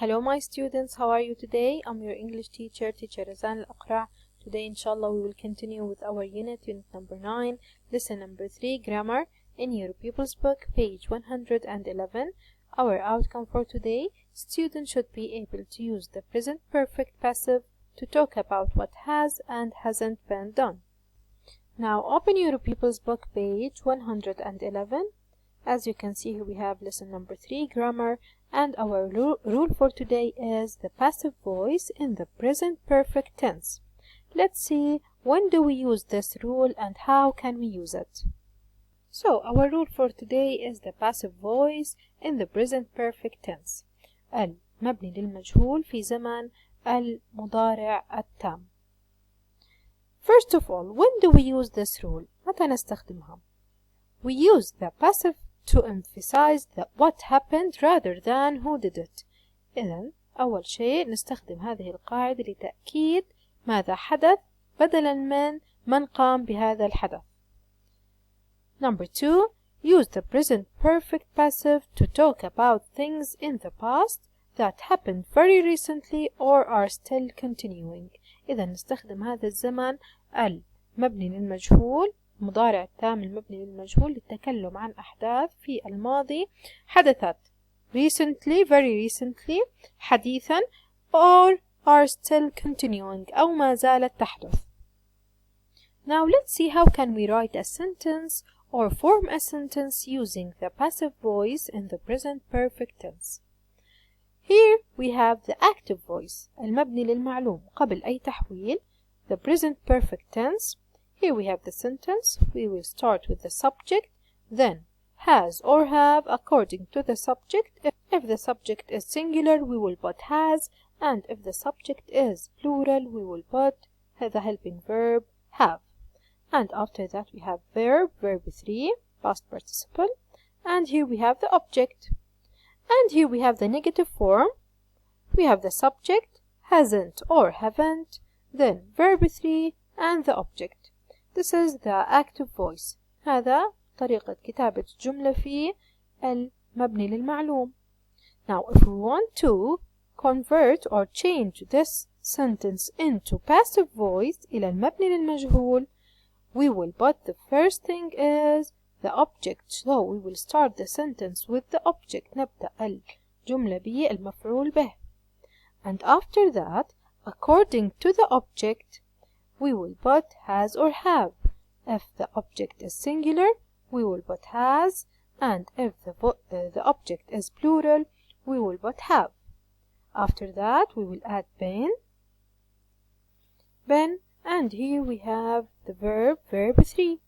Hello my students, how are you today? I'm your English teacher, Teacher Razan Al-Aqra. Today inshallah we will continue with our unit number 9, lesson number 3, grammar, in your pupils book, page 111. Our outcome for today, students should be able to use the present perfect passive to talk about what has and hasn't been done. Now open your pupils book, page 111. As you can see here we have lesson number 3, grammar, and our rule for today is the passive voice in the present perfect tense. Let's see when do we use this rule and how can we use it. So our rule for today is the passive voice in the present perfect tense. المبني للمجهول في زمن المضارع التام. First of all, when do we use this rule? متى نستخدمها? We use the passive to emphasize what happened rather than who did it. إذن أول شيء نستخدم هذه القاعدة لتأكيد ماذا حدث بدلا من قام بهذا الحدث. Number 2. Use the present perfect passive to talk about things in the past that happened very recently or are still continuing. إذا نستخدم هذا الزمن المبني للمجهول مضارع التام المبني للمجهول للتكلم عن أحداث في الماضي حدثت recently, very recently, حديثا, or are still continuing أو ما زالت تحدث. Now let's see how can we write a sentence or form a sentence using the passive voice in the present perfect tense. Here we have the active voice المبني للمعلوم قبل أي تحويل, the present perfect tense. Here we have the sentence. We will start with the subject, then has or have according to the subject. If the subject is singular, we will put has, and if the subject is plural, we will put the helping verb have. And after that we have verb 3, past participle, and here we have the object. And here we have the negative form. We have the subject, hasn't or haven't, then verb 3 and the object. This is the active voice. هذا طريقة كتابة الجملة في المبني للمعلوم. Now if we want to convert or change this sentence into passive voice إلى المبني للمجهول, we will put the first thing is the object. So we will start the sentence with the object. نبدأ الجملة بالمفعول به. And after that, according to the object, we will put has or have. If the object is singular, we will put has, and if the object is plural, we will put have. After that, we will add been, and here we have the verb 3.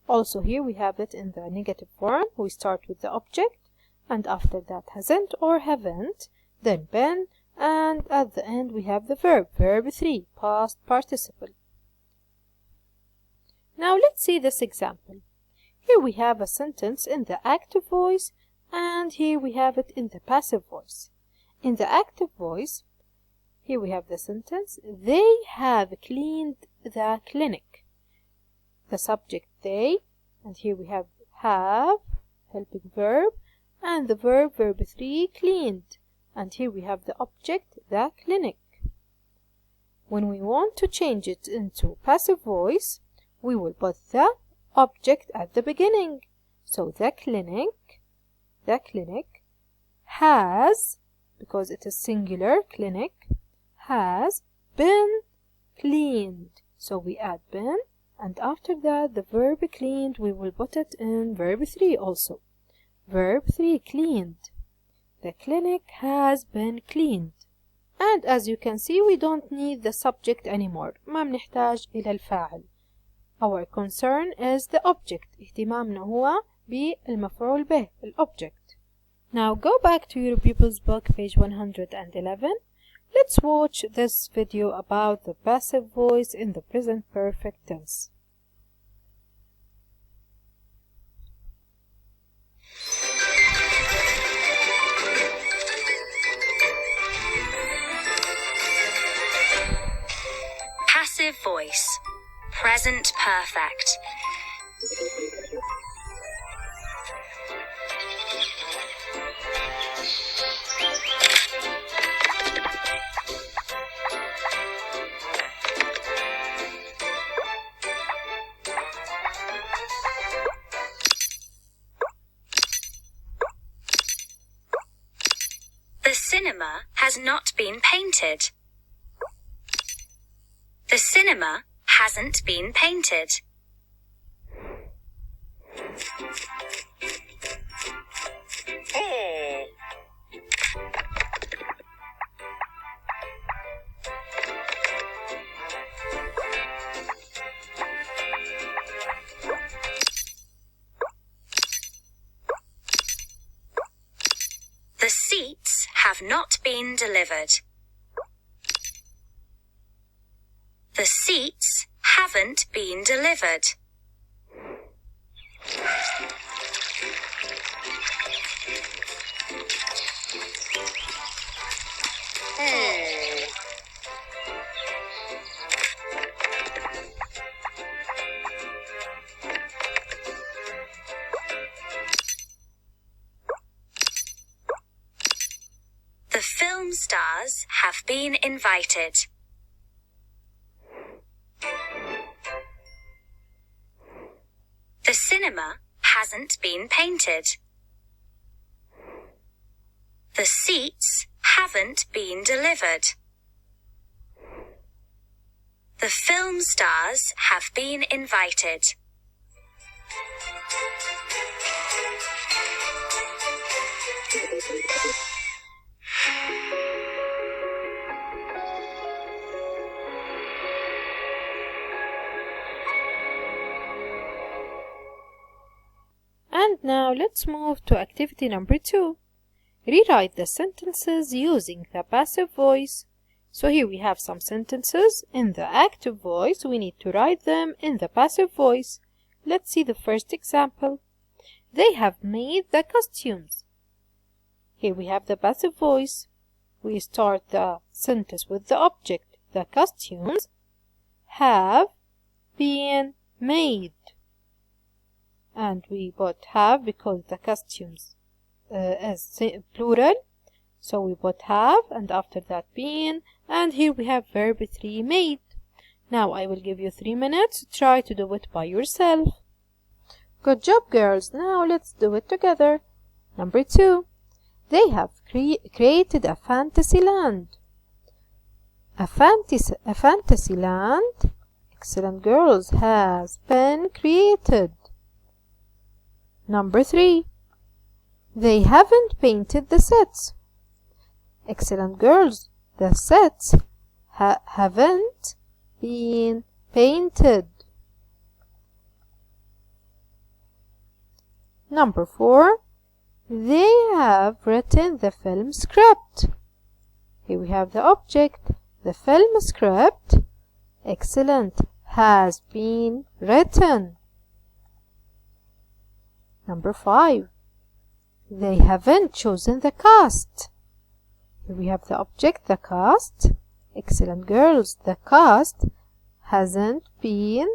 Also here we have it in the negative form. We start with the object, and after that hasn't or haven't, then been, and at the end we have the verb 3, past participle. Now let's see this example. Here we have a sentence in the active voice, and here we have it in the passive voice. In the active voice, here we have the sentence, they have cleaned the clinic. The subject they, and here we have helping verb, and the verb 3, cleaned, and here we have the object, the clinic. When we want to change it into passive voice, we will put the object at the beginning. So the clinic has, because it is singular, clinic, has been cleaned. So we add been, and after that the verb cleaned, we will put it in verb 3 also. Verb 3, cleaned. The clinic has been cleaned. And as you can see, we don't need the subject anymore. ما بنحتاج إلى الفاعل. Our concern is the object. اهتمامنا هو بالمفعول به, الobject. Now go back to your pupils book, page 111. Let's watch this video about the passive voice in the present perfect tense. Passive voice, present perfect. cinema has not been painted. The cinema hasn't been painted. The seats have not been delivered. The seats haven't been delivered. The film stars have been invited. The cinema hasn't been painted. The seats haven't been delivered. The film stars have been invited. And now let's move to activity number 2. Rewrite the sentences using the passive voice. So here we have some sentences in the active voice. We need to write them in the passive voice. Let's see the first example. They have made the costumes. Here we have the passive voice. We start the sentence with the object. The costumes have been made. And we put have because the costumes is plural. So we put have and after that been. And here we have verb 3 made. Now I will give you 3 minutes. Try to do it by yourself. Good job, girls. Now let's do it together. Number 2. They have created a fantasy land. A fantasy land, excellent girls, has been created. Number 3. They haven't painted the sets. Excellent girls, the sets haven't been painted. Number 4. They have written the film script. Here we have the object. The film script, excellent, has been written. Number 5. They haven't chosen the cast. Here we have the object, the cast. Excellent girls, the cast hasn't been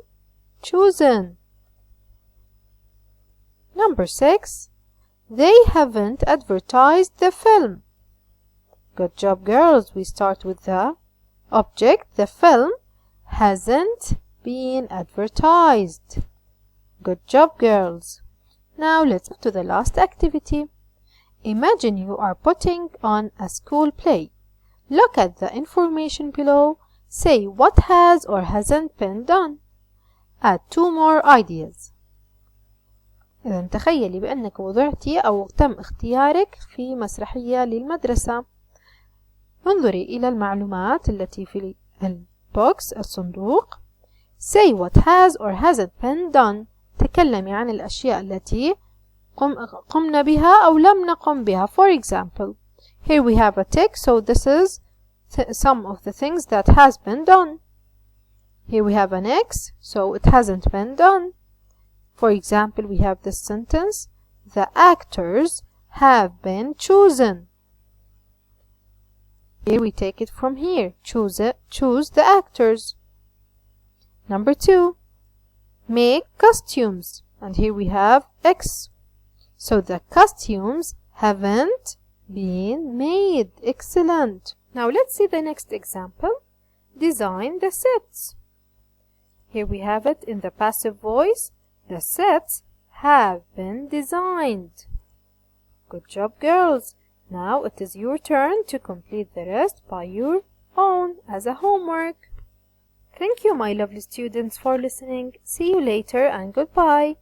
chosen. Number 6. They haven't advertised the film. Good job, girls. We start with the object. The film hasn't been advertised. Good job, girls. Now let's move to the last activity. Imagine you are putting on a school play. Look at the information below. Say what has or hasn't been done. Add 2 more ideas. إذا تخيلي بأنك وضعتي أو تم اختيارك في مسرحية للمدرسة. انظري إلى المعلومات التي في البوكس الصندوق. Say what has or hasn't been done. تكلمي عن الأشياء التي قمنا بها أو لم نقم بها. For example, here we have a tick, so this is some of the things that has been done. Here we have an X, so it hasn't been done. For example, we have this sentence, the actors have been chosen. Here we take it from here, choose the actors. Number 2, make costumes. And here we have X. So the costumes haven't been made. Excellent. Now let's see the next example. Design the sets. Here we have it in the passive voice. The sets have been designed. Good job, girls. Now it is your turn to complete the rest by your own as a homework. Thank you, my lovely students, for listening. See you later and goodbye.